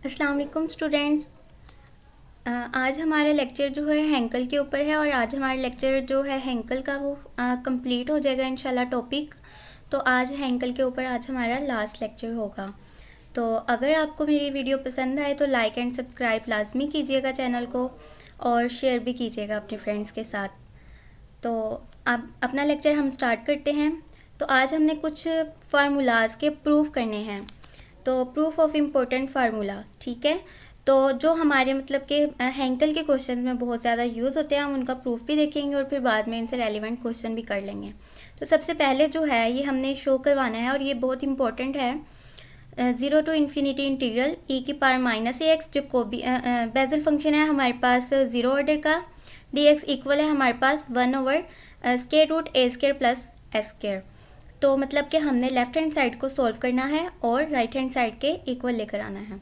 अस्सलाम वालेकुम स्टूडेंट्स। आज हमारा लेक्चर जो है हैंकल के ऊपर है और आज हमारा लेक्चर जो है हैंकल का वो कंप्लीट हो जाएगा इंशाल्लाह टॉपिक। तो आज हैंकल के ऊपर आज हमारा लास्ट लेक्चर होगा। तो अगर आपको मेरी वीडियो पसंद आए तो लाइक एंड सब्सक्राइब लाजमी कीजिएगा चैनल को और शेयर भी कीजिएगा अपने फ्रेंड्स के साथ। तो अब अपना लेक्चर हम स्टार्ट करते हैं। तो आज हमने कुछ फार्मूलाज के प्रूफ करने हैं। तो प्रूफ ऑफ इम्पोर्टेंट फार्मूला, ठीक है। तो जो हमारे मतलब के हैंकल के क्वेश्चन में बहुत ज़्यादा यूज़ होते हैं, हम उनका प्रूफ भी देखेंगे और फिर बाद में इनसे रेलिवेंट क्वेश्चन भी कर लेंगे। तो सबसे पहले जो है ये हमने शो करवाना है और ये बहुत इंपॉर्टेंट है। 0 टू इन्फिनिटी इंटीग्रल e की पावर माइनस ए एक्स, जो को भी बेजल फंक्शन है हमारे पास 0 ऑर्डर का, dx इक्वल है हमारे पास 1/√a² प्लस s²। तो मतलब कि हमने लेफ़्ट हैंड साइड को सॉल्व करना है और राइट हैंड साइड के इक्वल लेकर आना है।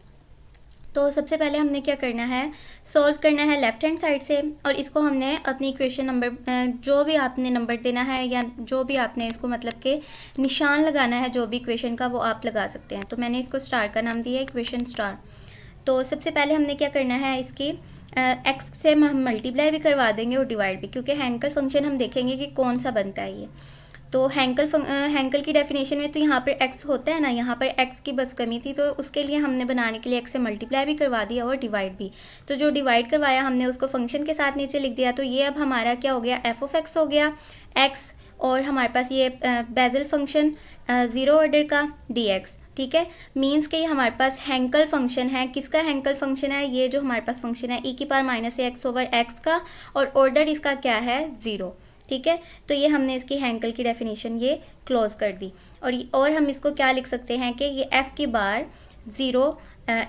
तो सबसे पहले हमने क्या करना है, सॉल्व करना है लेफ़्ट हैंड साइड से और इसको हमने अपनी इक्वेशन नंबर जो भी आपने नंबर देना है या जो भी आपने इसको मतलब के निशान लगाना है जो भी इक्वेशन का, वो आप लगा सकते हैं। तो मैंने इसको स्टार का नाम दिया इक्वेशन स्टार। तो सबसे पहले हमने क्या करना है, इसकी एक्स से हम मल्टीप्लाई भी करवा देंगे और डिवाइड भी, क्योंकि हैंकल फंक्शन हम देखेंगे कि कौन सा बनता है ये। तो हैंकल की डेफिनेशन में तो यहाँ पर एक्स होता है ना, यहाँ पर एक्स की बस कमी थी, तो उसके लिए हमने बनाने के लिए एक्स से मल्टीप्लाई भी करवा दिया और डिवाइड भी। तो जो डिवाइड करवाया हमने उसको फंक्शन के साथ नीचे लिख दिया। तो ये अब हमारा क्या हो गया, एफ ऑफ एक्स हो गया एक्स, और हमारे पास ये बेजल फंक्शन 0 ऑर्डर का dx, ठीक है। मीन्स कि ये हमारे पास हैंकल फंक्शन है। किसका हैंकल फंक्शन है, ये जो हमारे पास फंक्शन है e की power minus x over x का, और ऑर्डर इसका क्या है 0, ठीक है। तो ये हमने इसकी हैंकल की डेफिनेशन ये क्लोज कर दी। और हम इसको क्या लिख सकते हैं कि ये f की बार 0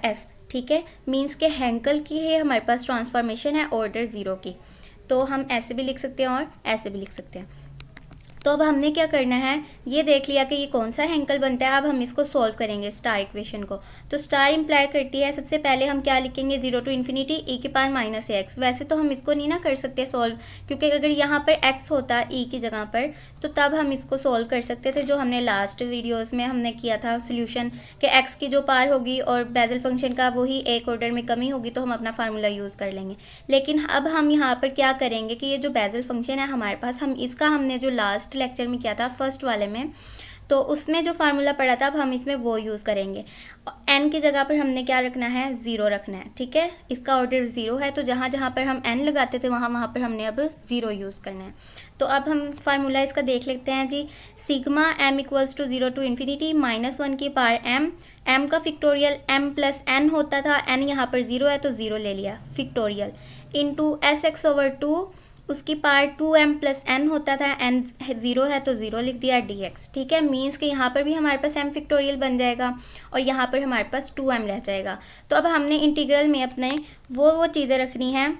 s, ठीक है। मीन्स के हैंकल की है हमारे पास ट्रांसफॉर्मेशन है ऑर्डर 0 की। तो हम ऐसे भी लिख सकते हैं और ऐसे भी लिख सकते हैं। तो अब हमने क्या करना है, ये देख लिया कि ये कौन सा हैंकल बनता है। अब हम इसको सॉल्व करेंगे स्टार इक्वेशन को। तो स्टार इम्प्लाई करती है, सबसे पहले हम क्या लिखेंगे, 0 टू इन्फिनिटी e की पावर माइनस एक्स। वैसे तो हम इसको नहीं ना कर सकते सॉल्व, क्योंकि अगर यहाँ पर x होता e की जगह पर तो तब हम इसको सॉल्व कर सकते थे, जो हमने लास्ट वीडियोज़ में हमने किया था सोल्यूशन कि x की जो पावर होगी और बेजल फंक्शन का वही एक ऑर्डर में कमी होगी, तो हम अपना फार्मूला यूज़ कर लेंगे। लेकिन अब हम यहाँ पर क्या करेंगे कि ये जो बेजल फंक्शन है हमारे पास, हम इसका हमने जो लास्ट लेक्चर में किया था फर्स्ट वाले में, तो उसमें जो फार्मूला पड़ा था अब हम इसमें वो यूज़ करेंगे। n की जगह पर हमने क्या रखना है, 0 रखना है, ठीक है। इसका ऑर्डर 0 है, तो जहाँ जहाँ पर हम n लगाते थे वहाँ पर हमने अब 0 यूज़ करना है। तो अब हम फार्मूला इसका देख लेते हैं जी। Sigma m equals to 0 to infinity -1 की पावर m का फिक्टोरियल m प्लस n होता था, n यहाँ पर 0 है तो 0 ले लिया फिक्टोरियल, इंटू sx ओवर 2 उसकी पावर 2m प्लस n होता था, n 0 है तो 0 लिख दिया dx, ठीक है। मीन्स कि यहाँ पर भी हमारे पास m फिक्टोरियल बन जाएगा और यहाँ पर हमारे पास 2m रह जाएगा। तो अब हमने इंटीग्रल में अपने वो चीज़ें रखनी हैं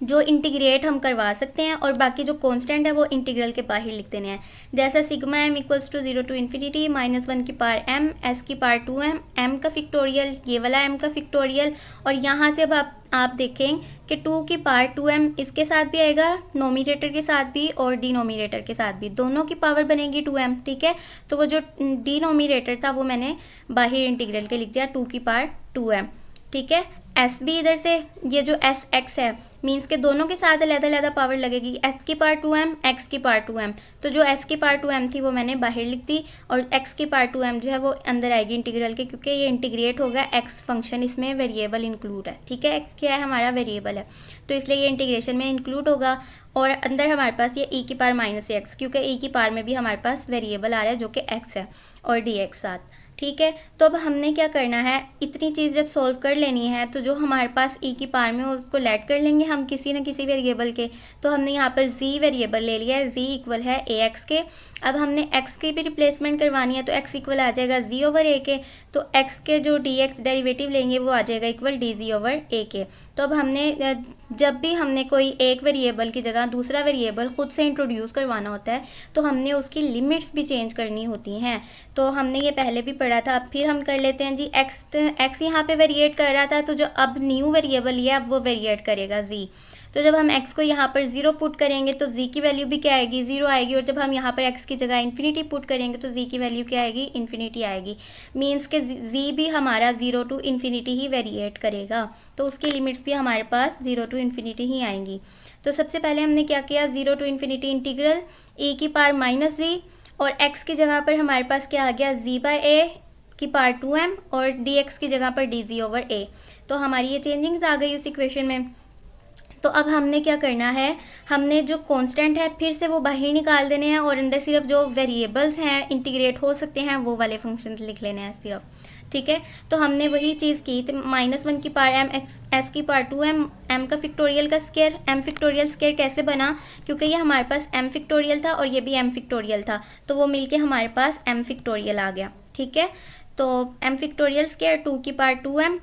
जो इंटीग्रेट हम करवा सकते हैं, और बाकी जो कांस्टेंट है वो इंटीग्रल के बाहर लिख देने हैं। जैसा sigma m equals to 0 to infinity -1 की पावर m, s की पावर 2m, m का फिक्टोरियल, ये वाला m का फिक्टोरियल, और यहाँ से अब आप देखें कि 2 की पावर 2m इसके साथ भी आएगा, नोमिनेटर के साथ भी और डिनोमिनेटर के साथ भी, दोनों की पावर बनेगी 2m, ठीक है। तो वो जो डिनोमिनेटर था वो मैंने बाहर इंटीग्रल के लिख दिया 2 की पावर 2m, ठीक है। s भी इधर से, ये जो s x है मीन्स के दोनों के साथ अलग पावर लगेगी, s की पावर 2m, x की पावर 2m। तो जो s की पावर 2m थी वो मैंने बाहर लिख दी, और x की पावर 2m जो है वो अंदर आएगी इंटीग्रल के, क्योंकि ये इंटीग्रेट होगा x फंक्शन, इसमें वेरिएबल इंक्लूड है, ठीक है। x क्या है, हमारा वेरिएबल है, तो इसलिए ये इंटीग्रेशन में इंक्लूड होगा। और अंदर हमारे पास ये e की पावर माइनस एक्स, क्योंकि e की पावर में भी हमारे पास वेरिएबल आ रहा है जो कि x है, और dx साथ, ठीक है। तो अब हमने क्या करना है, इतनी चीज़ जब सॉल्व कर लेनी है तो जो हमारे पास e की पावर में उसको लेट कर लेंगे हम किसी न किसी वेरिएबल के। तो हमने यहाँ पर z वेरिएबल ले लिया है, z इक्वल है ax के। अब हमने x की भी रिप्लेसमेंट करवानी है, तो x इक्वल आ जाएगा z ओवर a के, तो x के जो dx डेरिवेटिव लेंगे वो आ जाएगा इक्वल dz ओवर a के। तो अब हमने जब भी हमने कोई एक वेरिएबल की जगह दूसरा वेरिएबल खुद से इंट्रोड्यूस करवाना होता है तो हमने उसकी लिमिट्स भी चेंज करनी होती हैं। तो हमने ये पहले भी पढ़ा था, अब फिर हम कर लेते हैं जी। x यहाँ पे वेरिएट कर रहा था, तो जो अब न्यू वेरिएबल लिया अब वो वेरिएट करेगा z। तो जब हम x को यहाँ पर 0 पुट करेंगे तो z की वैल्यू भी क्या आएगी, 0 आएगी। और जब हम यहाँ पर x की जगह इन्फिनिटी पुट करेंगे तो z की वैल्यू क्या आएगी, इन्फिनिटी आएगी। मीन्स के z भी हमारा 0 टू इन्फिनिटी ही वेरिएट करेगा, तो उसकी लिमिट्स भी हमारे पास 0 टू इन्फिनिटी ही आएंगी। तो सबसे पहले हमने क्या किया, 0 टू इन्फिनिटी इंटीग्रल e की पावर माइनस z, और x की जगह पर हमारे पास क्या आ गया, z बाय a की पावर 2m, और dx की जगह पर dz ओवर a। तो हमारी ये चेंजिंग्स आ गई उस इक्वेशन में। तो अब हमने क्या करना है, हमने जो कांस्टेंट है फिर से वो बाहर निकाल देने हैं, और अंदर सिर्फ जो वेरिएबल्स हैं इंटीग्रेट हो सकते हैं वो वाले फंक्शंस लिख लेने हैं सिर्फ, ठीक है। तो हमने वही चीज़ की, तो -1 की पावर m s की पावर 2m, m का फिक्टोरियल का स्क्वायर, m फिक्टोरियल स्क्वायर कैसे बना, क्योंकि ये हमारे पास m फिक्टोरियल था और ये भी m फिक्टोरियल था, तो वो मिलके हमारे पास m फिक्टोरियल आ गया, ठीक है। तो m फिक्टोरियल स्क्वायर 2 की पावर 2m,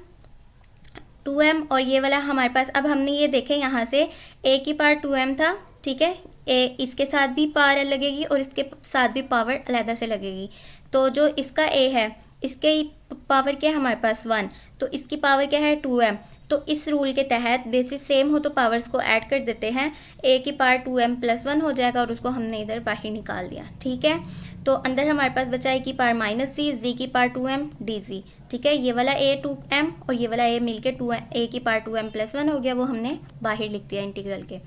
और ये वाला हमारे पास, अब हमने ये देखें यहाँ से a की पावर 2m था, ठीक है, a इसके साथ भी पावर लगेगी और इसके साथ भी पावर अलहदा से लगेगी। तो जो इसका a है इसके पावर क्या है हमारे पास 1, तो इसकी पावर क्या है 2m। तो इस रूल के तहत बेसिस सेम हो तो पावर्स को ऐड कर देते हैं, a की पावर 2m प्लस 1 हो जाएगा, और उसको हमने इधर बाहर निकाल दिया, ठीक है। तो अंदर हमारे पास बचा a की पावर माइनस c, z की पावर 2m dz, ठीक है। ये वाला a 2m और ये वाला a मिलके 2m, a की पावर 2m प्लस 1 हो गया, वो हमने बाहर लिख दिया इंटीग्रल के।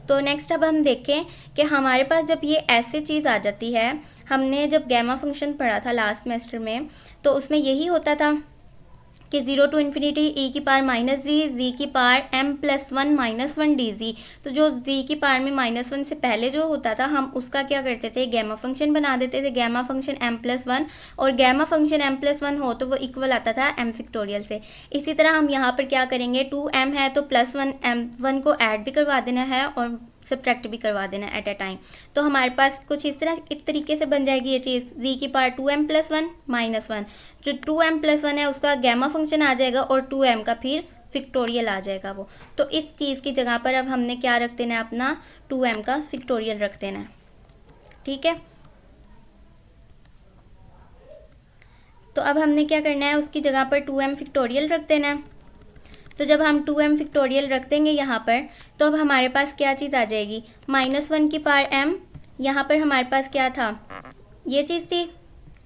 तो नेक्स्ट अब हम देखें कि हमारे पास जब ये ऐसे चीज़ आ जाती है, हमने जब गैमा फंक्शन पढ़ा था लास्ट सेमेस्टर में, तो उसमें यही होता था कि 0 टू इन्फिनिटी e की पावर माइनस जी, z की power m plus 1 minus 1 dz। तो जो z की पावर में -1 से पहले जो होता था हम उसका क्या करते थे, गैमा फंक्शन बना देते थे, गैमा फंक्शन m प्लस 1, और गैमा फंक्शन m प्लस 1 हो तो वो इक्वल आता था m फिक्टोरियल से। इसी तरह हम यहाँ पर क्या करेंगे, 2m है तो प्लस 1 m1 को ऐड भी करवा देना है और सब्ट्रैक्ट भी करवा देना एट अ टाइम। तो हमारे पास कुछ इस तरीके से बन जाएगी ये चीज़, z की पावर 2m प्लस 1 माइनस 1, जो 2m प्लस 1 है उसका गैमा फंक्शन आ जाएगा और 2m का फिर फिक्टोरियल आ जाएगा वो। तो इस चीज़ की जगह पर अब हमने क्या रख देना है, अपना 2m का फिक्टोरियल रख देना है, ठीक है। तो अब हमने क्या करना है, उसकी जगह पर 2m फिक्टोरियल रख देना है। तो जब हम 2m फिक्टोरियल रख देंगे यहाँ पर, तो अब हमारे पास क्या चीज़ आ जाएगी, -1 की पावर m, यहाँ पर हमारे पास क्या था, ये चीज़ थी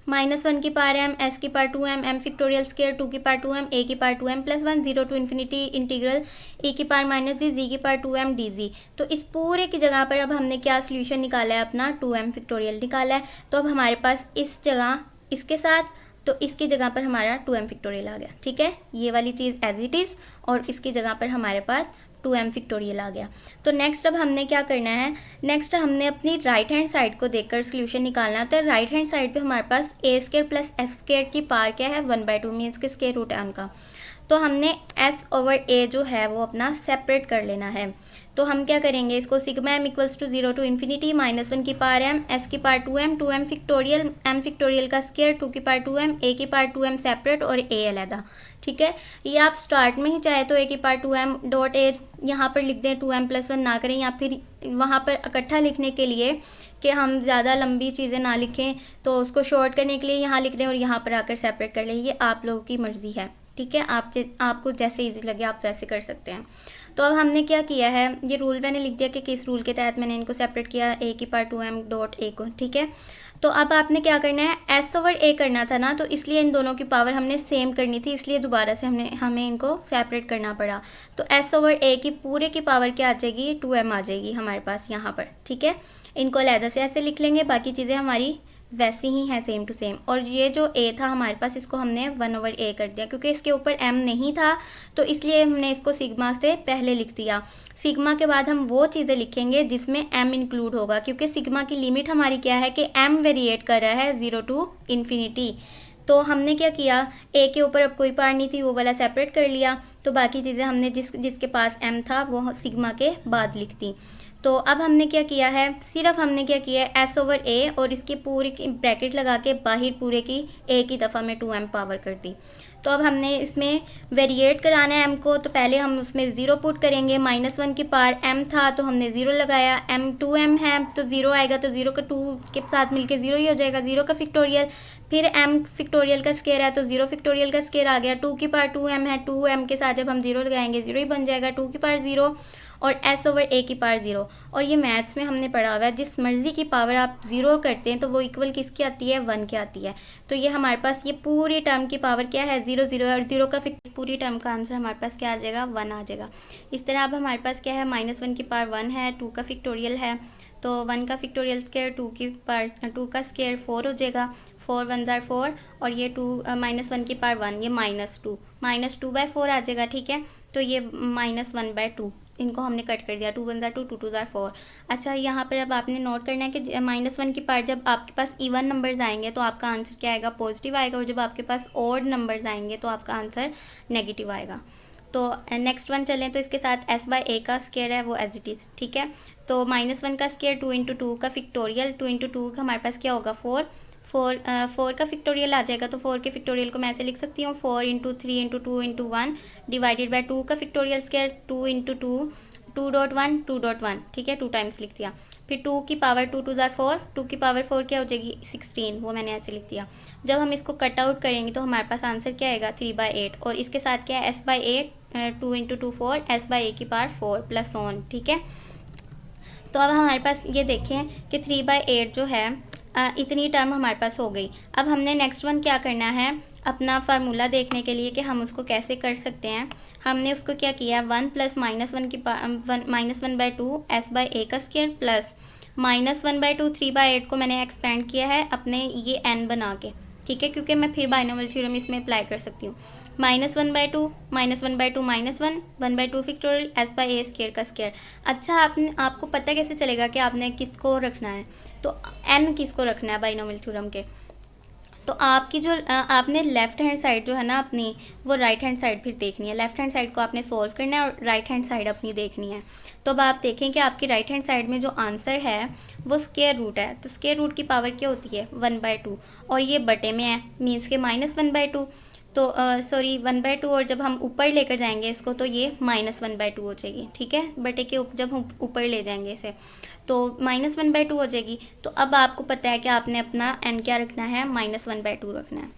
-1 की पावर m, s की power 2m, m factorial square 2 की पावर 2m, a की power 2m plus 1, 0 to infinity integral e की पावर माइनस जी, z की पावर 2m dz। तो इस पूरे की जगह पर अब हमने क्या सोल्यूशन निकाला है, अपना 2m फिक्टोरियल निकाला है। तो अब हमारे पास इस जगह इसके साथ, तो इसकी जगह पर हमारा 2m फिक्टोरियल आ गया, ठीक है। ये वाली चीज़ एज इट इज़, और इसकी जगह पर हमारे पास 2m फिक्टोरियल आ गया। तो नेक्स्ट अब हमने क्या करना है, नेक्स्ट हमने अपनी राइट हैंड साइड को देखकर सोल्यूशन निकालना है। तो राइट हैंड साइड पे हमारे पास a square plus s square की पावर क्या है, 1/2 मीन्स के स्क्वायर रूट है उनका। तो हमने s ओवर a जो है वो अपना सेपरेट कर लेना है। तो हम क्या करेंगे, इसको sigma m equals to 0 to infinity -1 की पावर m, s की power 2m factorial, m factorial का स्क्वायर 2 की पावर 2m, a की पावर 2m सेपरेट और a अलहदा, ठीक है। ये आप स्टार्ट में ही चाहे तो a की पावर 2m डॉट a यहाँ पर लिख दें, 2m प्लस 1 ना करें, या फिर वहाँ पर इकट्ठा लिखने के लिए कि हम ज़्यादा लंबी चीज़ें ना लिखें तो उसको शॉर्ट करने के लिए यहाँ लिख दें और यहाँ पर आकर सेपरेट कर लें, ये आप लोगों की मर्ज़ी है, ठीक है। आपको जैसे ईजी लगे आप वैसे कर सकते हैं। तो अब हमने क्या किया है, ये रूल मैंने लिख दिया कि किस रूल के तहत मैंने इनको सेपरेट किया, a की पावर 2m डॉट a को, ठीक है। तो अब आपने क्या करना है, s ओवर a करना था ना, तो इसलिए इन दोनों की पावर हमने सेम करनी थी, इसलिए दोबारा से हमें इनको सेपरेट करना पड़ा। तो s ओवर a की पूरे की पावर क्या आ जाएगी, 2m आ जाएगी हमारे पास यहाँ पर, ठीक है। इनको अलहदा से ऐसे लिख लेंगे, बाकी चीज़ें हमारी वैसी ही है सेम टू सेम। और ये जो a था हमारे पास, इसको हमने 1 ओवर a कर दिया, क्योंकि इसके ऊपर m नहीं था तो इसलिए हमने इसको सिग्मा से पहले लिख दिया। सिग्मा के बाद हम वो चीज़ें लिखेंगे जिसमें m इंक्लूड होगा, क्योंकि सिग्मा की लिमिट हमारी क्या है कि m वेरिएट कर रहा है 0 टू इन्फिनिटी। तो हमने क्या किया, a के ऊपर अब कोई पावर नहीं थी, वो वाला सेपरेट कर लिया, तो बाकी चीज़ें हमने जिसके पास m था वो सिग्मा के बाद लिख दी। तो अब हमने क्या किया है, सिर्फ हमने क्या किया है, s ओवर a और इसकी पूरी की ब्रैकेट लगा के बाहर पूरे की a की दफ़ा में 2m पावर कर दी। तो अब हमने इसमें वेरिएट कराना है m को, तो पहले हम उसमें 0 पुट करेंगे, -1 की पावर m था तो हमने 0 लगाया, m 2m है तो 0 आएगा, तो 0 का 2 के साथ मिलके 0 ही हो जाएगा, 0 का फिक्टोरियल फिर m फिक्टोरियल का स्केयर है तो 0 फिक्टोरियल का स्केयर आ गया, 2 की पावर 2m है, 2m के साथ जब हम 0 लगाएंगे 0 ही बन जाएगा, 2 की पावर 0 और s ओवर a की पावर 0। और ये मैथ्स में हमने पढ़ा हुआ है, जिस मर्ज़ी की पावर आप 0 करते हैं तो वो इक्वल किसकी आती है, 1 की आती है। तो ये हमारे पास ये पूरी टर्म की पावर क्या है, 0 0 और 0 का पूरी टर्म का आंसर हमारे पास क्या आ जाएगा, 1 आ जाएगा। इस तरह अब हमारे पास क्या है, -1 की पावर 1 है, 2 का फिक्टोरियल है, तो 1 का फिक्टोरियल स्केयर 2 की पावर 2 का स्केयर 4 हो जाएगा, 4 1 ज़ार 4 और ये 2 -1 की पावर 1, ये -2/4 आ जाएगा। ठीक है, तो ये -1/2 इनको हमने कट कर दिया, 2 1 ज़ार 2 2 2 ज़ार 4। अच्छा, यहाँ पर अब आपने नोट करना है कि -1 की पावर जब आपके पास इवन नंबर्स आएंगे तो आपका आंसर क्या आएगा, पॉजिटिव आएगा, और जब आपके पास ऑड नंबर्स आएंगे तो आपका आंसर नेगेटिव आएगा। तो नेक्स्ट वन चलें तो इसके साथ s/a का स्केयर है वो एज इट इज़। ठीक है, तो -1 का स्केयर 2 × 2 का फिक्टोरियल, 2 × 2 का हमारे पास क्या होगा, 4 का फिक्टोरियल आ जाएगा, तो 4 के फिक्टोरियल को मैं ऐसे लिख सकती हूँ 4 × 3 × 2 × 1 डिवाइडेड बाय 2 का फिक्टोरियल स्केयर 2 × 2 2.1 2.1। ठीक है, 2 टाइम्स लिख दिया। फिर 2 की पावर 2 2 ज़ार 4, 2 की पावर 4 क्या हो जाएगी, 16, वो मैंने ऐसे लिख दिया। जब हम इसको कट आउट करेंगे तो हमारे पास आंसर क्या आएगा, 3/8, और इसके साथ क्या है, s/8, 2 × 2 4, s/a की पावर 4 प्लस ऑन। ठीक है, तो अब हमारे पास ये देखें कि 3/8 जो है इतनी टर्म हमारे पास हो गई। अब हमने नेक्स्ट वन क्या करना है, अपना फार्मूला देखने के लिए कि हम उसको कैसे कर सकते हैं, हमने उसको क्या किया, 1 + -1 की -1/2 s/a का स्केयर प्लस -1/2 3/8 को मैंने एक्सपेंड किया है अपने ये n बना के। ठीक है, क्योंकि मैं फिर बाइनोमियल थ्योरम इसमें अप्लाई कर सकती हूँ। -1/2 -1/2 -1 1/2 फिक्टोरियल s/a स्केयर का स्केयर। अच्छा, आपको पता कैसे चलेगा कि आपने किसको रखना है, तो n किसको रखना है बाइनोमियल थ्योरम के, तो आपकी जो आपने लेफ़्ट हैंड साइड जो है ना अपनी, वो राइट हैंड साइड फिर देखनी है। लेफ़्ट हैंड साइड को आपने सोल्व करना है और राइट हैंड साइड अपनी देखनी है। तो अब आप देखें कि आपकी राइट हैंड साइड में जो आंसर है वो स्क्वायर रूट है, तो स्क्वायर रूट की पावर क्या होती है, 1/2, और ये बटे में है, मीन्स के -1/2, तो सॉरी 1/2, और जब हम ऊपर लेकर जाएंगे इसको तो ये -1/2 हो जाएगी। ठीक है, बटे के जब हम ऊपर ले जाएंगे इसे तो -1/2 हो जाएगी। तो अब आपको पता है कि आपने अपना n क्या रखना है, -1/2 रखना है।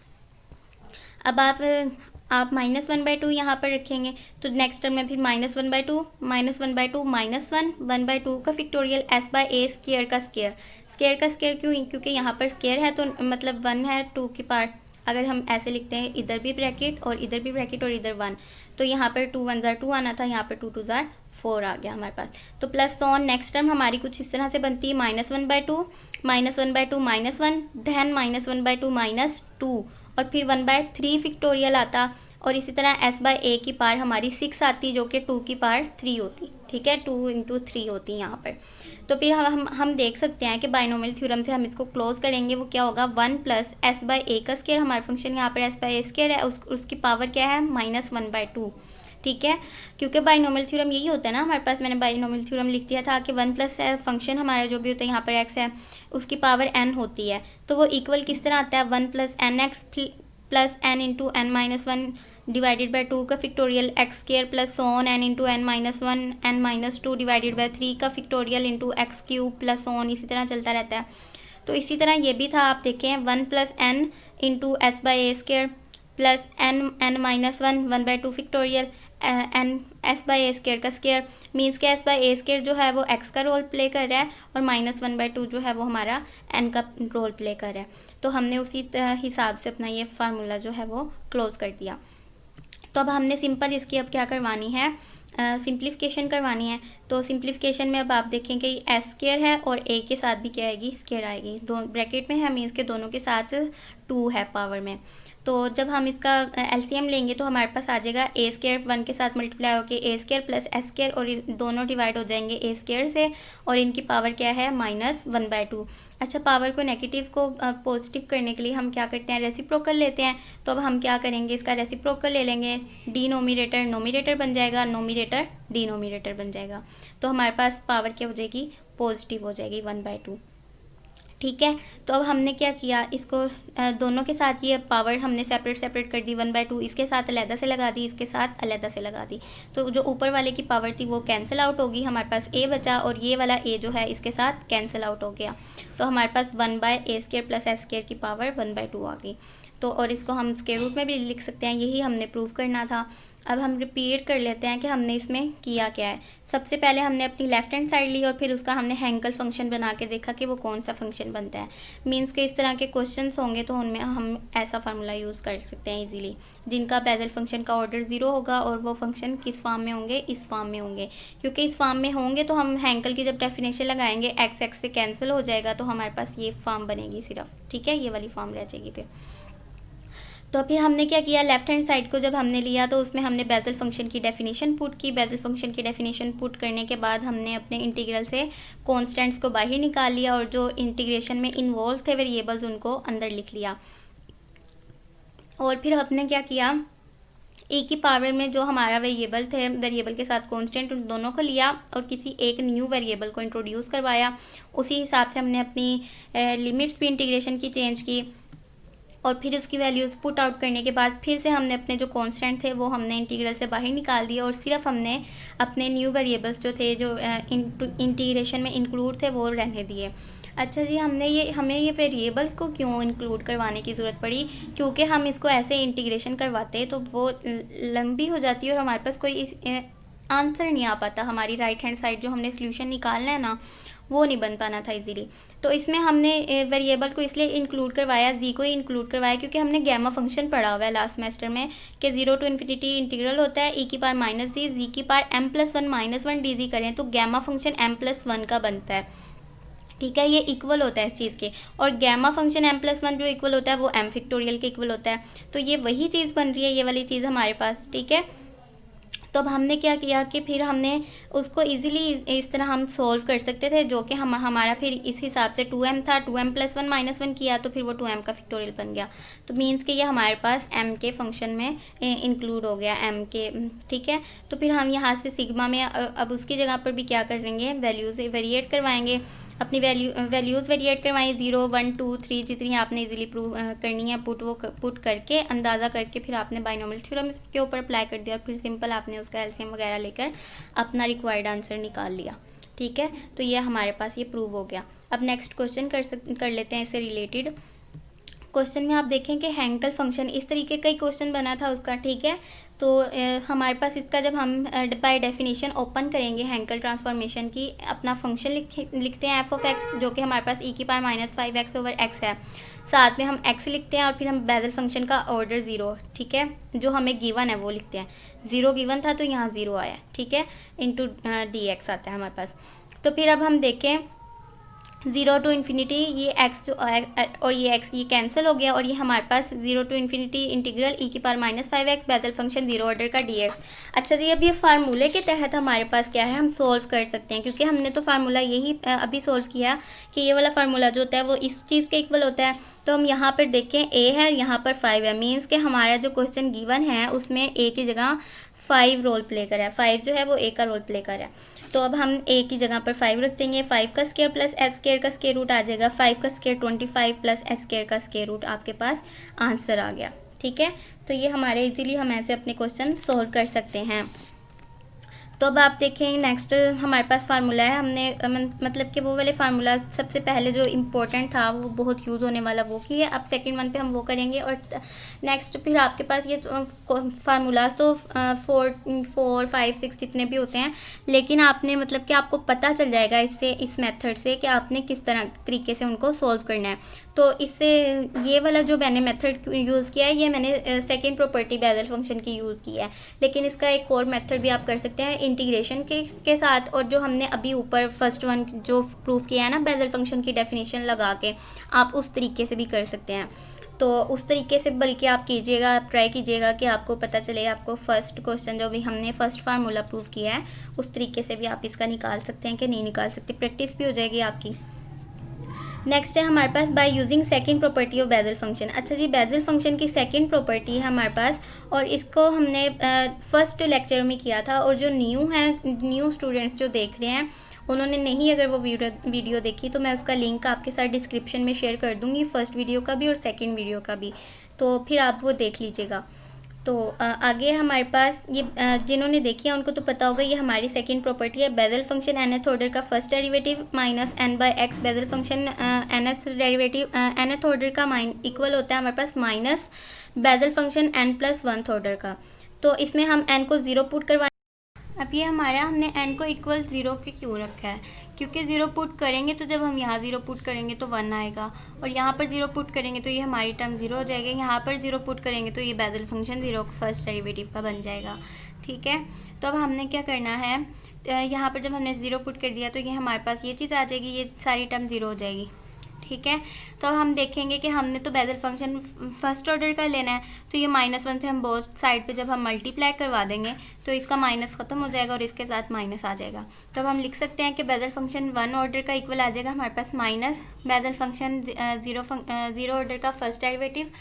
अब आप -1/2 यहाँ पर रखेंगे तो नेक्स्ट टर्म में फिर -1/2 -1/2 -1 1/2 का फिक्टोरियल s/a स्केयर का स्केयर क्योंकि यहाँ पर स्केयर है तो मतलब 1 है, 2 की पावर अगर हम ऐसे लिखते हैं, इधर भी ब्रैकेट और इधर भी ब्रैकेट और इधर 1, तो यहाँ पर 2 1 ज़ार 2 आना था, यहाँ पर 2 2 ज़ार 4 आ गया हमारे पास। तो प्लस ऑन नेक्स्ट टर्म हमारी कुछ इस तरह से बनती है, -1/2 -1/2 -1 धैन -1/2 -2 और फिर 1/3 फिक्टोरियल आता, और इसी तरह s/a की पावर हमारी 6 आती, जो कि 2 की पावर 3 होती। ठीक है, 2 × 3 होती यहाँ पर। तो फिर हम देख सकते हैं कि बाइनोमियल थ्योरम से हम इसको क्लोज करेंगे, वो क्या होगा, 1 + s/a का स्केयर, हमारा फंक्शन यहाँ पर s/a स्केयर है, उसकी पावर क्या है, -1/2। ठीक है, क्योंकि बाइनोमियल थ्योरम यही होता है ना हमारे पास, मैंने बाइनोमियल थ्योरम लिख दिया था कि 1 + फंक्शन हमारा जो भी होता है यहाँ पर x है उसकी पावर n होती है, तो वो इक्वल किस तरह आता है, 1 + nx + n × n-1 divided by 2 का factorial x square plus on n × n-1 n-2 divided by 3 का factorial into x cube plus on, इसी तरह चलता रहता है। तो इसी तरह ये भी था, आप देखें 1 + n × s/a square plus n-1 1/2 factorial n s/a square का स्केयर, मीन्स के s/a स्केयर जो है वो x का रोल प्ले कर रहा है और -1/2 जो है वो हमारा n का रोल प्ले कर रहा है। तो हमने उसी हिसाब से अपना ये फार्मूला जो है वो क्लोज कर दिया। तो अब हमने सिंपल इसकी अब क्या करवानी है, सिंप्लीफिकेशन करवानी है। तो सिंप्लीफिकेशन में अब आप देखें कि s स्केयर है और a के साथ भी क्या आएगी, स्केयर आएगी, दो ब्रैकेट में है, मीन्स के दोनों के साथ 2 है पावर में। तो जब हम इसका एलसीएम लेंगे तो हमारे पास आ जाएगा a स्केयर 1 के साथ मल्टीप्लाई होकर a square plus s square, और दोनों डिवाइड हो जाएंगे a स्केयर से, और इनकी पावर क्या है, -1/2। अच्छा, पावर को नेगेटिव को पॉजिटिव करने के लिए हम क्या करते हैं, रेसिप्रोकल लेते हैं। तो अब हम क्या करेंगे, इसका रेसिप्रोकल ले लेंगे, डिनोमिनेटर नोमिनेटर बन जाएगा, नोमिनेटर डिनोमिनेटर बन जाएगा। तो हमारे पास पावर क्या हो जाएगी, पॉजिटिव हो जाएगी 1/2। ठीक है। तो अब हमने क्या किया, इसको दोनों के साथ ये पावर हमने सेपरेट कर दी 1/2, इसके साथ अलहदा से लगा दी, इसके साथ अलहदा से लगा दी। तो जो ऊपर वाले की पावर थी वो कैंसिल आउट होगी, हमारे पास a बचा, और ये वाला a जो है इसके साथ कैंसिल आउट हो गया। तो हमारे पास 1/a² + s² की पावर 1/2 आ गई। तो और इसको हम स्क्वायर रूट में भी लिख सकते हैं, यही हमने प्रूव करना था। अब हम रिपीट कर लेते हैं कि हमने इसमें किया क्या है। सबसे पहले हमने अपनी लेफ्ट हैंड साइड ली और फिर उसका हमने हैंकल फंक्शन बना के देखा कि वो कौन सा फंक्शन बनता है। मींस के इस तरह के क्वेश्चंस होंगे तो उनमें हम ऐसा फार्मूला यूज़ कर सकते हैं इजीली, जिनका बेज़ल फंक्शन का ऑर्डर 0 होगा और वो फंक्शन किस फॉर्म में होंगे, इस फॉर्म में होंगे। क्योंकि इस फॉर्म में होंगे तो हम हैंकल की जब डेफिनेशन लगाएंगे x से कैंसिल हो जाएगा, तो हमारे पास ये फॉर्म बनेगी सिर्फ, ठीक है, ये वाली फॉर्म रह जाएगी फिर। तो फिर हमने क्या किया, लेफ्ट हैंड साइड को जब हमने लिया तो उसमें हमने बेज़ल फंक्शन की डेफिनेशन पुट की। बेज़ल फंक्शन की डेफिनेशन पुट करने के बाद हमने अपने इंटीग्रल से कॉन्स्टेंट्स को बाहर निकाल लिया और जो इंटीग्रेशन में इन्वॉल्व थे वेरिएबल्स उनको अंदर लिख लिया। और फिर हमने क्या किया, ए की पावर में जो हमारा वेरिएबल थे, वेरिएबल के साथ कांस्टेंट, उन दोनों को लिया और किसी एक न्यू वेरिएबल को इंट्रोड्यूस करवाया। उसी हिसाब से हमने अपनी लिमिट्स भी इंटीग्रेशन की चेंज की और फिर उसकी वैल्यूज़ पुट आउट करने के बाद फिर से हमने अपने जो कांस्टेंट थे वो हमने इंटीग्रल से बाहर निकाल दिए और सिर्फ हमने अपने न्यू वेरिएबल्स जो थे जो इंटीग्रेशन में इंक्लूड थे वो रहने दिए। अच्छा जी, हमें ये वेरिएबल को क्यों इंक्लूड करवाने की ज़रूरत पड़ी, क्योंकि हम इसको ऐसे इंटीग्रेशन करवाते तो वो लंबी हो जाती है और हमारे पास कोई आंसर नहीं आ पाता, हमारी राइट हैंड साइड जो हमने सोल्यूशन निकालना है ना वो नहीं बन पाना था इजीली। तो इसमें हमने वेरिएबल को इसलिए इंक्लूड करवाया, जी को ही इंक्लूड करवाया, क्योंकि हमने गैमा फंक्शन पढ़ा हुआ है लास्ट सेमेस्टर में कि 0 to ∞ इंटीग्रल होता है e⁻⁻g, जी की पावर m+1 - 1 dz करें तो गैमा फंक्शन m+1 का बनता है, ठीक है, ये इक्वल होता है इस चीज़ के। और गैमा फंक्शन m+1 जो इक्वल होता है वो m⁴ के इक्वल होता है। तो ये वही चीज़ बन रही है, ये वाली चीज़ हमारे पास, ठीक है। तो अब हमने क्या किया कि फिर हमने उसको इजीली इस तरह हम सोल्व कर सकते थे, जो कि हमारा फिर इस हिसाब से 2m था, 2m+1 - 1 किया तो फिर वो 2m का फैक्टोरियल बन गया। तो मीन्स कि ये हमारे पास m के फंक्शन में इंक्लूड हो गया m के, ठीक है। तो फिर हम यहाँ से सिग्मा में अब उसकी जगह पर भी क्या करेंगे, वैल्यूज़ वेरिएट करवाएंगे, अपनी वैल्यूज़ वेरिएट करवाएं 0 1 2 3 जितनी आपने इजीली प्रूव करनी है पुट करके अंदाज़ा करके फिर आपने बाइनोमियल थ्योरम के ऊपर अप्लाई कर दिया और फिर सिंपल आपने उसका एलसीएम वगैरह लेकर अपना रिक्वायर्ड आंसर निकाल लिया, ठीक है। तो ये हमारे पास ये प्रूव हो गया। अब नेक्स्ट क्वेश्चन कर लेते हैं इससे रिलेटेड। क्वेश्चन में आप देखें कि हैंकल फंक्शन इस तरीके का ही क्वेश्चन बना था उसका, ठीक है। तो हमारे पास इसका जब हम बाय डेफिनेशन ओपन करेंगे हैंकल ट्रांसफॉर्मेशन की, अपना फंक्शन लिखते हैं f(x) जो कि हमारे पास e⁻⁻5x/x है, साथ में हम x लिखते हैं और फिर हम बेज़ल फंक्शन का ऑर्डर 0, ठीक है, जो हमें गिवन है वो लिखते हैं। 0 गिवन था तो यहाँ 0 आया, ठीक है, इंटू dx आता है हमारे पास। तो फिर अब हम देखें 0 to ∞, ये x जो और ये x ये कैंसिल हो गया और ये हमारे पास 0 to ∞ integral e⁻⁻5x basal function 0 order का dx। अच्छा जी, अब ये फार्मूले के तहत हमारे पास क्या है, हम सोल्व कर सकते हैं, क्योंकि हमने तो फार्मूला यही अभी सोल्व किया कि ये वाला फार्मूला जो होता है वो इस चीज़ के इक्वल होता है। तो हम यहाँ पर देखें a है, यहाँ पर 5 है, मीन्स कि हमारा जो क्वेश्चन गिवन है उसमें a की जगह 5 रोल प्ले कर रहा है, 5 जो है वो a का रोल प्ले कर रहा है। तो अब हम a की जगह पर 5 रख देंगे, 5 का स्क्वायर प्लस s स्क्वायर का स्क्वायर रूट आ जाएगा, 5 का स्क्वायर 25 प्लस s स्क्वायर का स्क्वायर रूट, आपके पास आंसर आ गया, ठीक है। तो ये हमारे इजीली हम ऐसे अपने क्वेश्चन सोल्व कर सकते हैं। तो अब आप देखें नेक्स्ट हमारे पास फार्मूला है, हमने मतलब कि वो वाले फार्मूला सबसे पहले जो इम्पोर्टेंट था वो बहुत यूज़ होने वाला वो की है, अब सेकंड वन पे हम वो करेंगे। और नेक्स्ट फिर आपके पास ये फार्मूलाज तो 4 5 6 जितने भी होते हैं, लेकिन आपने मतलब कि आपको पता चल जाएगा इससे, इस मेथड से कि आपने किस तरह तरीके से उनको सोल्व करना है। तो इससे ये वाला जो मैंने मेथड यूज़ किया है ये मैंने सेकंड प्रॉपर्टी बेज़ल फंक्शन की यूज़ की है, लेकिन इसका एक और मेथड भी आप कर सकते हैं इंटीग्रेशन के साथ, और जो हमने अभी ऊपर फर्स्ट वन जो प्रूफ किया है ना बेज़ल फंक्शन की डेफिनेशन लगा के, आप उस तरीके से भी कर सकते हैं। तो उस तरीके से बल्कि आप कीजिएगा, आप ट्राई कीजिएगा कि आपको पता चले, आपको फर्स्ट क्वेश्चन जो भी हमने फर्स्ट फार्मूला प्रूफ किया है उस तरीके से भी आप इसका निकाल सकते हैं कि नहीं निकाल सकते, प्रैक्टिस भी हो जाएगी आपकी। नेक्स्ट है हमारे पास by using second property of Bessel function. अच्छा जी, बेज़ल फंक्शन की सेकंड प्रॉपर्टी है हमारे पास, और इसको हमने फर्स्ट लेक्चर में किया था, और जो न्यू स्टूडेंट्स जो देख रहे हैं उन्होंने नहीं अगर वो वीडियो देखी तो मैं उसका लिंक आपके साथ डिस्क्रिप्शन में शेयर कर दूँगी, फर्स्ट वीडियो का भी और सेकंड वीडियो का भी, तो फिर आप वो देख लीजिएगा। तो आगे हमारे पास ये जिन्होंने देखी है उनको तो पता होगा, ये हमारी सेकंड प्रॉपर्टी है। बेसल फंक्शन nth ऑर्डर का first derivative minus n/x, Bessel function nth derivative nth order का इक्वल होता है हमारे पास minus Bessel function n+1th order का। तो इसमें हम n को 0 पुट करवा, अब ये हमारा हमने n को इक्वल 0 के क्यों रखा है, क्योंकि 0 पुट करेंगे तो जब हम यहाँ 0 पुट करेंगे तो 1 आएगा, और यहाँ पर 0 पुट करेंगे तो ये हमारी टर्म 0 हो जाएगी, यहाँ पर 0 पुट करेंगे तो ये बेसल फंक्शन 0 फर्स्ट डेरिवेटिव का बन जाएगा। ठीक है, तो अब हमने क्या करना है, यहाँ पर जब हमने 0 पुट कर दिया तो ये हमारे पास ये चीज़ आ जाएगी, ये सारी टर्म 0 हो जाएगी। ठीक है, तो अब हम देखेंगे कि हमने तो बेसल फंक्शन फर्स्ट ऑर्डर का लेना है, तो ये -1 से हम बोथ साइड पे जब हम मल्टीप्लाई करवा देंगे तो इसका माइनस ख़त्म हो जाएगा और इसके साथ माइनस आ जाएगा। तो अब हम लिख सकते हैं कि बेसल फंक्शन 1 ऑर्डर का इक्वल आ जाएगा हमारे पास माइनस बेसल फंक्शन 0 ऑर्डर का फर्स्ट डेरिवेटिव।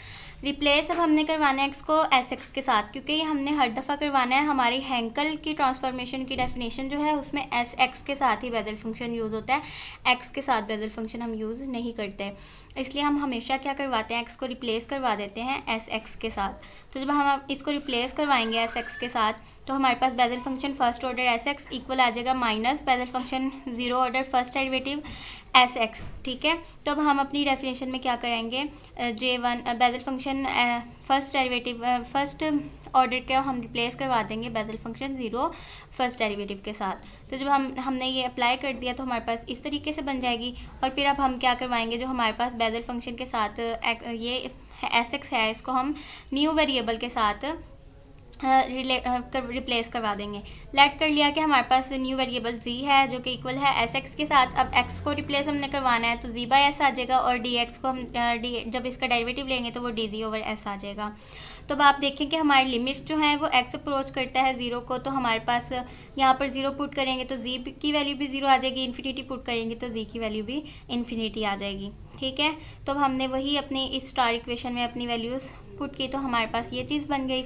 रिप्लेस अब हमने करवाना है x को sx के साथ, क्योंकि ये हमने हर दफ़ा करवाना है। हमारी हैंकल की ट्रांसफॉर्मेशन की डेफिनेशन जो है उसमें sx के साथ ही बेसल फंक्शन यूज़ होता है, x के साथ बेसल फंक्शन हम यूज़ नहीं करते, इसलिए हम हमेशा क्या करवाते हैं, x को रिप्लेस करवा देते हैं sx के साथ। तो जब हम इसको रिप्लेस करवाएंगे sx के साथ तो हमारे पास Bessel function first order sx equal आ जाएगा minus Bessel function 0 order first derivative sx। ठीक है, तो अब हम अपनी डेफिनेशन में क्या करेंगे, J1 basal function first derivative first order का हम रिप्लेस करवा देंगे बेसल फंक्शन 0 फर्स्ट डेरिवेटिव के साथ। तो जब हमने ये अप्लाई कर दिया तो हमारे पास इस तरीके से बन जाएगी। और फिर अब हम क्या करवाएंगे, जो हमारे पास बेसल फंक्शन के साथ ये sx है, इसको हम न्यू वेरिएबल के साथ रिप्लेस करवा देंगे। लेट कर लिया कि हमारे पास न्यू वेरिएबल z है जो कि इक्वल है sx के साथ। अब x को रिप्लेस हमने करवाना है तो z/s आ जाएगा, और dx को हम जब इसका डेरिवेटिव लेंगे तो वो dz/s आ जाएगा। तो अब आप देखें कि हमारी लिमिट्स जो हैं वो x अप्रोच करता है 0 को, तो हमारे पास यहाँ पर 0 पुट करेंगे तो z की वैल्यू भी 0 आ जाएगी, इन्फिनिटी पुट करेंगे तो z की वैल्यू भी इन्फिनिटी आ जाएगी। ठीक है, तो अब हमने वही अपनी इस स्टार इक्वेशन में अपनी वैल्यूज़ पुट की तो हमारे पास ये चीज़ बन गई।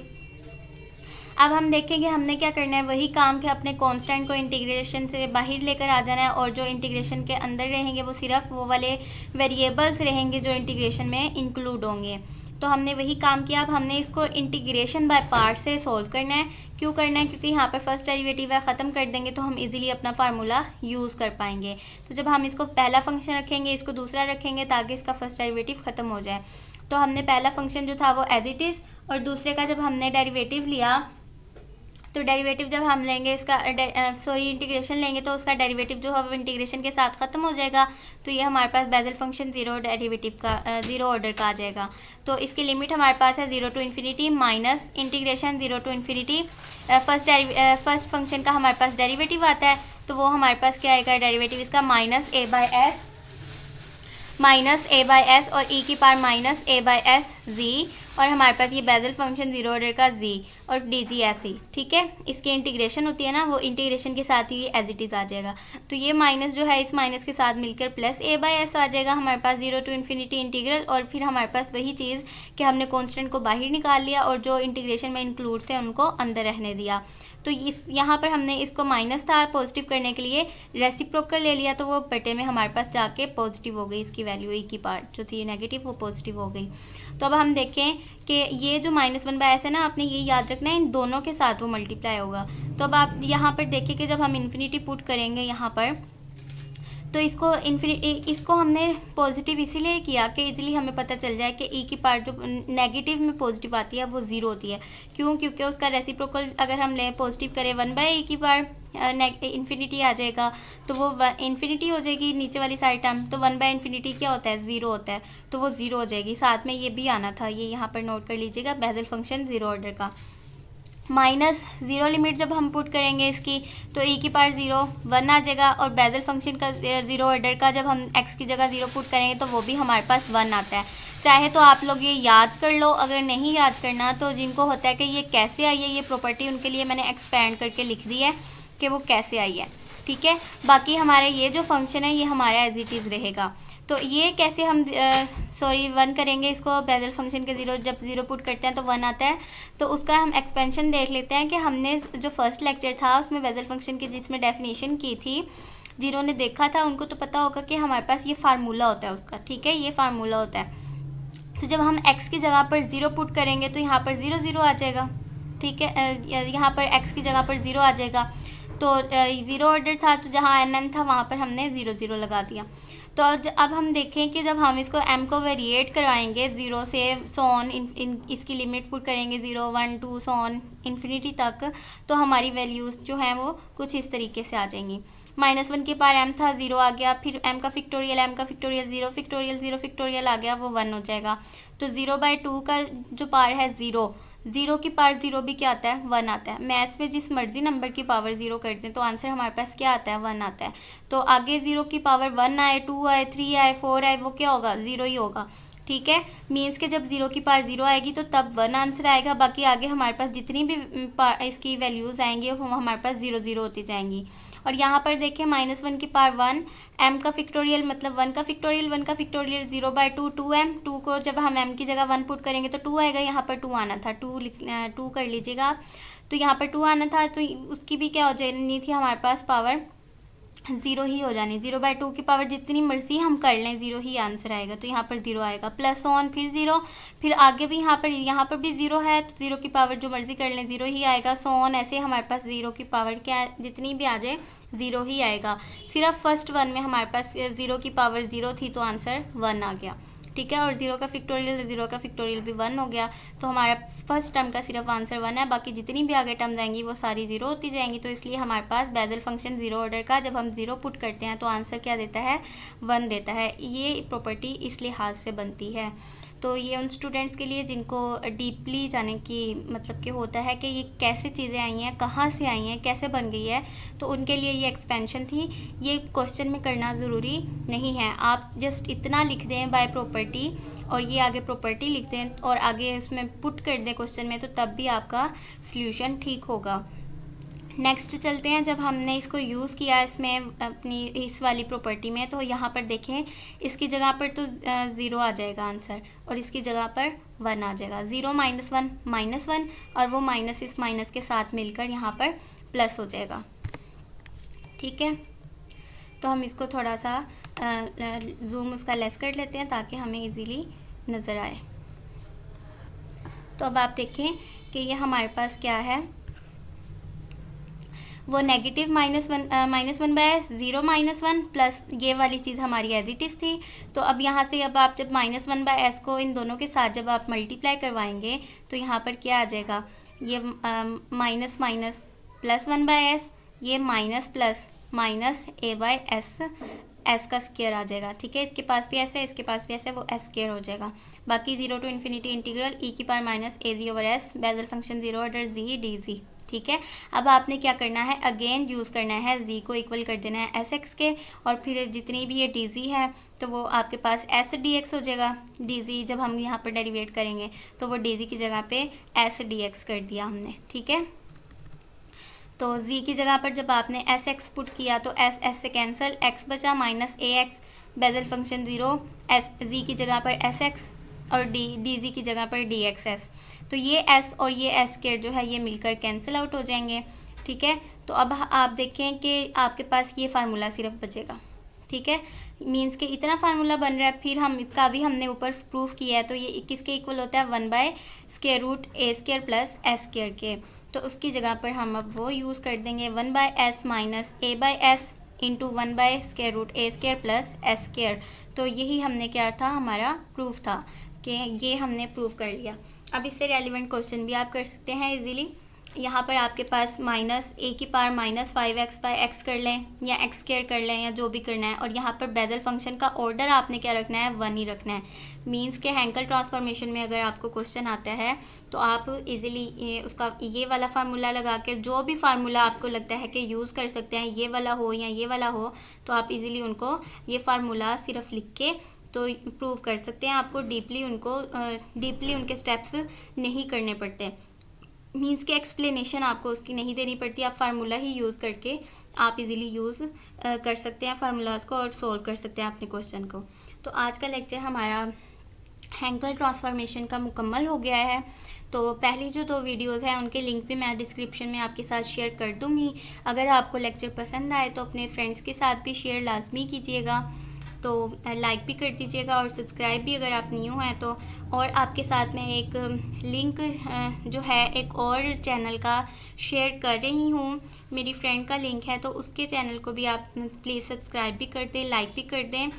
अब हम देखेंगे हमने क्या करना है, वही काम कि अपने कांस्टेंट को इंटीग्रेशन से बाहर लेकर आ जाना है, और जो इंटीग्रेशन के अंदर रहेंगे वो सिर्फ वो वाले वेरिएबल्स रहेंगे जो इंटीग्रेशन में इंक्लूड होंगे। तो हमने वही काम किया। अब हमने इसको इंटीग्रेशन बाय पार्ट से सॉल्व करना है। क्यों करना है, क्योंकि यहाँ पर फर्स्ट डेरिवेटिव है, ख़त्म कर देंगे तो हम इजीली अपना फार्मूला यूज़ कर पाएंगे। तो जब हम इसको पहला फंक्शन रखेंगे, इसको दूसरा रखेंगे ताकि इसका फर्स्ट डेरिवेटिव ख़त्म हो जाए। तो हमने पहला फंक्शन जो था वो एज इट इज़, और दूसरे का जब हमने डेरिवेटिव लिया तो डेरिवेटिव जब हम लेंगे इसका इंटीग्रेशन लेंगे तो उसका डेरिवेटिव जो है वो इंटीग्रेशन के साथ ख़त्म हो जाएगा। तो ये हमारे पास बेसल फंक्शन 0 डेरिवेटिव का 0 ऑर्डर का आ जाएगा। तो इसकी लिमिट हमारे पास है 0 to ∞ minus integration 0 to ∞। First function का हमारे पास डेरिवेटिव आता है तो वो हमारे पास क्या आएगा, डेरिवेटिव इसका माइनस a/s और e की पावर माइनस a/s z, और हमारे पास ये बेसल फंक्शन 0 ऑर्डर का z और dz ऐसे। ठीक है, इसकी इंटीग्रेशन होती है ना, वो इंटीग्रेशन के साथ ही एज इट इज़ आ जाएगा। तो ये माइनस जो है इस माइनस के साथ मिलकर प्लस a/s आ जाएगा हमारे पास 0 to ∞ इंटीग्रल। और फिर हमारे पास वही चीज़ कि हमने कॉन्स्टेंट को बाहर निकाल लिया और जो इंटीग्रेशन में इंक्लूड थे उनको अंदर रहने दिया। तो यहाँ पर हमने इसको माइनस था पॉजिटिव करने के लिए रेसिप्रोकल ले लिया, तो वो बटे में हमारे पास जाके पॉजिटिव हो गई, इसकी वैल्यू e की पार्ट जो थी नेगेटिव वो पॉजिटिव हो गई। तो अब हम देखें कि ये जो -1/s है ना, आपने ये याद रखना है, इन दोनों के साथ वो मल्टीप्लाई होगा। तो अब आप यहाँ पर देखिए कि जब हम इन्फिनिटी पुट करेंगे यहाँ पर तो इसको हमने पॉजिटिव इसीलिए किया कि इजीली हमें पता चल जाए कि e की पार्ट जो नेगेटिव में पॉजिटिव आती है वो 0 होती है। क्यों, क्योंकि उसका रेसिप्रोकल अगर हम लें पॉजिटिव करें 1/e की पार्ट इन्फिनिटी आ जाएगा, तो वो इन्फिनिटी हो जाएगी नीचे वाली सारी टर्म। तो 1/∞ क्या होता है, 0 होता है, तो वो 0 हो जाएगी। साथ में ये भी आना था, ये यहाँ पर नोट कर लीजिएगा, बेसल फंक्शन 0 ऑर्डर का। -0 लिमिट जब हम पुट करेंगे इसकी तो e की पावर 0 1 आ जाएगा, और बेसल फंक्शन का 0 ऑर्डर का जब हम x की जगह 0 पुट करेंगे तो वो भी हमारे पास 1 आता है। चाहे तो आप लोग ये याद कर लो, अगर नहीं याद करना तो जिनको होता है कि ये कैसे आई है ये प्रॉपर्टी, उनके लिए मैंने एक्सपेंड करके लिख दी है कि वो कैसे आई है। ठीक है, बाकी हमारे ये जो फंक्शन है ये हमारा एज इट इज़ रहेगा। तो ये कैसे हम 1 करेंगे इसको, बेसल फंक्शन के 0 जब 0 पुट करते हैं तो 1 आता है। तो उसका हम एक्सपेंशन देख लेते हैं कि हमने जो फर्स्ट लेक्चर था उसमें बेसल फंक्शन की जिसमें डेफिनेशन की थी जिन्होंने देखा था उनको तो पता होगा कि हमारे पास ये फार्मूला होता है उसका, ठीक है, ये फार्मूला होता है। तो जब हम x की जगह पर 0 पुट करेंगे तो यहाँ पर 0 0 आ जाएगा, ठीक है, यहाँ पर x की जगह पर 0 आ जाएगा। तो 0 ऑर्डर था तो जहाँ n था वहाँ पर हमने 0 0 लगा दिया। तो अब हम देखें कि जब हम इसको m को वेरिएट करवाएंगे 0 से सो ऑन, इसकी लिमिट पुट करेंगे 0 1 2 सो ऑन इन्फिनिटी तक, तो हमारी वैल्यूज़ जो हैं वो कुछ इस तरीके से आ जाएंगी। -1 के पार m था, 0 आ गया, फिर m का फैक्टोरियल 0 फैक्टोरियल 0 फैक्टोरियल आ गया, वो 1 हो जाएगा। तो 0/2 का जो पार है 0 की पावर 0 भी क्या आता है, 1 आता है। मैथ्स में जिस मर्जी नंबर की पावर 0 करते हैं तो आंसर हमारे पास क्या आता है, 1 आता है। तो आगे 0 की पावर 1 आए, 2 आए, 3 आए, 4 आए, वो क्या होगा, 0 ही होगा, ठीक है। मीन्स के जब 0 की पावर 0 आएगी तो तब 1 आंसर आएगा, बाकी आगे हमारे पास जितनी भी इसकी वैल्यूज़ आएंगी वो हमारे पास 0 0 होती जाएंगी। और यहाँ पर देखें -1 की पावर 1, m का फैक्टोरियल मतलब 1 का फैक्टोरियल 0/2 2m, 2 को जब हम m की जगह 1 पुट करेंगे तो 2 आएगा, यहाँ पर 2 आना था, 2 कर लीजिएगा आप। तो यहाँ पर 2 आना था तो उसकी भी क्या हो जानी थी हमारे पास पावर 0 ही हो जानी। 0/2 की पावर जितनी मर्जी हम कर लें 0 ही आंसर आएगा, तो यहाँ पर 0 आएगा, प्लस ऑन फिर 0, फिर आगे भी यहाँ पर भी 0 है तो 0 की पावर जो मर्जी कर लें 0 ही आएगा, सो ऑन ऐसे हमारे पास 0 की पावर क्या जितनी भी आ जाए 0 ही आएगा। सिर्फ फर्स्ट वन में हमारे पास 0 की पावर 0 थी तो आंसर 1 आ गया, ठीक है। और 0 का फैक्टोरियल भी 1 हो गया, तो हमारा फर्स्ट टर्म का सिर्फ आंसर 1 है, बाकी जितनी भी आगे टर्म्स आएंगी वो सारी 0 होती जाएंगी। तो इसलिए हमारे पास बेसल फंक्शन 0 ऑर्डर का जब हम 0 पुट करते हैं तो आंसर क्या देता है, 1 देता है। ये प्रॉपर्टी इस लिहाज से बनती है। तो ये उन स्टूडेंट्स के लिए जिनको डीपली जाने की मतलब कि होता है कि ये कैसे चीज़ें आई हैं, कहाँ से आई हैं, कैसे बन गई है, तो उनके लिए ये एक्सपेंशन थी। ये क्वेश्चन में करना ज़रूरी नहीं है, आप जस्ट इतना लिख दें बाय प्रॉपर्टी और ये आगे प्रॉपर्टी लिख दें और आगे उसमें पुट कर दें क्वेश्चन में, तो तब भी आपका सल्यूशन ठीक होगा। नेक्स्ट चलते हैं, जब हमने इसको यूज़ किया इसमें अपनी इस वाली प्रॉपर्टी में, तो यहाँ पर देखें इसकी जगह पर तो 0 आ जाएगा आंसर और इसकी जगह पर 1 आ जाएगा। 0 -1 -1 और वो माइनस इस माइनस के साथ मिलकर यहाँ पर प्लस हो जाएगा, ठीक है। तो हम इसको थोड़ा सा जूम उसका लेस कर लेते हैं ताकि हमें इजीली नज़र आए। तो अब आप देखें कि ये हमारे पास क्या है, वो नेगेटिव -1/s 0 -1 प्लस ये वाली चीज़ हमारी एज इट इज़ थी। तो अब यहाँ से अब आप जब -1/s को इन दोनों के साथ जब आप मल्टीप्लाई करवाएंगे तो यहाँ पर क्या आ जाएगा, ये माइनस माइनस प्लस 1/s, ये minus plus minus a/s, s का स्क्वायर आ जाएगा, ठीक है। इसके पास भी ऐसे है, इसके पास भी ऐसे, वो s स्क्वायर हो जाएगा। बाकी 0 to ∞ integral e⁻−az/s basal function 0 order z dz, ठीक है। अब आपने क्या करना है, अगेन यूज़ करना है, z को इक्वल कर देना है sx के, और फिर जितनी भी ये dz है तो वो आपके पास s dx हो जाएगा। dz जब हम यहाँ पर डेरिवेट करेंगे तो वो dz की जगह पे s dx कर दिया हमने, ठीक है। तो z की जगह पर जब आपने sx पुट किया तो s से कैंसिल, x बचा -ax बेसल फंक्शन 0, z की जगह पर sx और dz की जगह पर dxs। तो ये s और ये s स्क्वायर जो है ये मिलकर कैंसिल आउट हो जाएंगे, ठीक है। तो अब आप देखें कि आपके पास ये फार्मूला सिर्फ बचेगा, ठीक है। मीन्स के इतना फार्मूला बन रहा है, फिर हम इसका भी हमने ऊपर प्रूफ किया है, तो ये किसके इक्वल होता है, 1/√a² प्लस s² के। तो उसकी जगह पर हम अब वो यूज़ कर देंगे 1/s minus a/s into 1/√a² plus s²। तो यही हमने क्या था, हमारा प्रूफ था कि ये हमने प्रूफ कर लिया। अब इससे रेलिवेंट क्वेश्चन भी आप कर सकते हैं इजीली। यहाँ पर आपके पास -a⁻−5x/x कर लें या x² कर लें या जो भी करना है, और यहाँ पर बेसल फंक्शन का ऑर्डर आपने क्या रखना है, 1 ही रखना है। मींस के हैंकल ट्रांसफॉर्मेशन में अगर आपको क्वेश्चन आता है तो आप इजीली उसका ये वाला फार्मूला लगा कर जो भी फार्मूला आपको लगता है कि यूज़ कर सकते हैं, ये वाला हो या ये वाला हो, तो आप इजीली उनको ये फार्मूला सिर्फ लिख के तो प्रूव कर सकते हैं। आपको डीपली उनके स्टेप्स नहीं करने पड़ते, मीन्स के एक्सप्लेनेशन आपको उसकी नहीं देनी पड़ती। आप फार्मूला ही यूज़ करके आप इजीली यूज़ कर सकते हैं फार्मूलाज को और सोल्व कर सकते हैं अपने क्वेश्चन को। तो आज का लेक्चर हमारा हैंकल ट्रांसफॉर्मेशन का मुकम्मल हो गया है। तो पहली जो 2 वीडियोज़ हैं उनके लिंक भी मैं डिस्क्रिप्शन में आपके साथ शेयर कर दूँगी। अगर आपको लेक्चर पसंद आए तो अपने फ्रेंड्स के साथ भी शेयर लाज़मी कीजिएगा। तो लाइक भी कर दीजिएगा और सब्सक्राइब भी अगर आप न्यू हैं तो। और आपके साथ मैं एक लिंक जो है एक और चैनल का शेयर कर रही हूँ, मेरी फ्रेंड का लिंक है, तो उसके चैनल को भी आप प्लीज़ सब्सक्राइब भी कर दें, लाइक भी कर दें।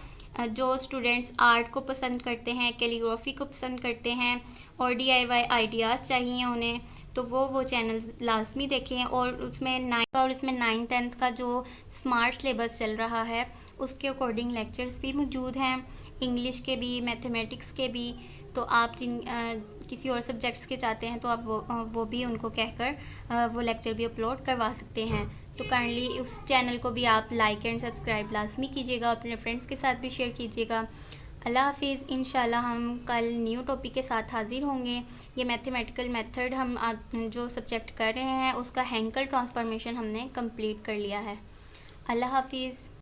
जो स्टूडेंट्स आर्ट को पसंद करते हैं, कैलीग्राफी को पसंद करते हैं और DIY आइडियाज़ चाहिए उन्हें, तो वो चैनल लाजमी देखें। और उसमें 9th 10th का जो स्मार्ट सिलेबस चल रहा है उसके अकॉर्डिंग लेक्चर्स भी मौजूद हैं, इंग्लिश के भी, मैथमेटिक्स के भी। तो आप जिन किसी और सब्जेक्ट्स के चाहते हैं तो आप वो भी उनको कहकर वो लेक्चर भी अपलोड करवा सकते हैं। तो काइंडली उस चैनल को भी आप लाइक एंड सब्सक्राइब लाजमी कीजिएगा, अपने फ्रेंड्स के साथ भी शेयर कीजिएगा। अल्लाह हाफिज़। इंशाल्लाह हम कल न्यू टॉपिक के साथ हाज़िर होंगे। ये मैथमेटिकल मेथड हम जो सब्जेक्ट कर रहे हैं उसका हैंकल ट्रांसफॉर्मेशन हमने कंप्लीट कर लिया है। अल्लाह हाफिज़।